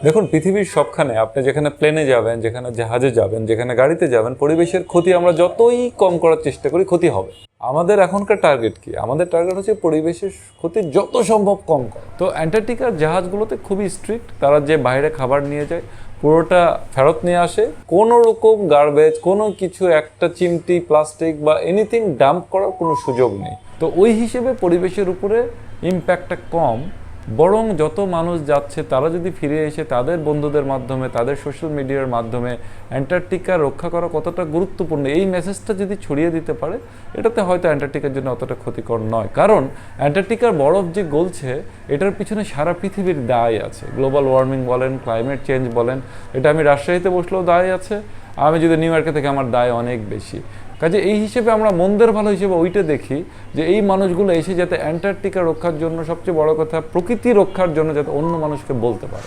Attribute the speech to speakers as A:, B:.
A: দেখুন, পৃথিবীর সবখানে আপনি যেখানে প্লেনে যাবেন, যেখানে জাহাজে যাবেন, যেখানে গাড়িতে যাবেন, পরিবেশের ক্ষতি আমরা যতই কম করার চেষ্টা করি, ক্ষতি হবে। আমাদের এখনকার টার্গেট কি? আমাদের টার্গেট হচ্ছে পরিবেশের ক্ষতি যত সম্ভব কম করা। তো অ্যান্টার্কটিকার জাহাজগুলোতে খুবই স্ট্রিক্ট, তারা যে বাইরে খাবার নিয়ে যায় পুরোটা ফেরত নিয়ে আসে। কোনো রকম গার্বেজ, কোনো কিছু, একটা চিমটি প্লাস্টিক বা এনিথিং ডাম্প করার কোনো সুযোগ নেই। তো ওই হিসেবে পরিবেশের উপরে ইম্প্যাক্টটা কম। বরং যত মানুষ যাচ্ছে তারা যদি ফিরে এসে তাদের বন্ধুদের মাধ্যমে, তাদের সোশ্যাল মিডিয়ার মাধ্যমে অ্যান্টার্কটিকা রক্ষা করা কতটা গুরুত্বপূর্ণ এই মেসেজটা যদি ছড়িয়ে দিতে পারে, এটাতে হয়তো অ্যান্টার্কটিকার জন্য অতটা ক্ষতিকর নয়। কারণ অ্যান্টার্কটিকার বরফ যে গলছে, এটার পিছনে সারা পৃথিবীর দায় আছে। গ্লোবাল ওয়ার্মিং বলেন, ক্লাইমেট চেঞ্জ বলেন, এটা আমি রাজশাহীতে বসলেও দায় আছে, আমি যদি নিউ ইয়র্কে থেকে আমার দায় অনেক বেশি। কাজে এই হিসেবে আমরা মন্দের ভালো হিসেবে ওইটা দেখি যে এই মানুষগুলো এসে যাতে অ্যান্টার্কটিকা রক্ষার জন্য, সবচেয়ে বড় কথা প্রকৃতি রক্ষার জন্য, যাতে অন্য মানুষকে বলতে পারে।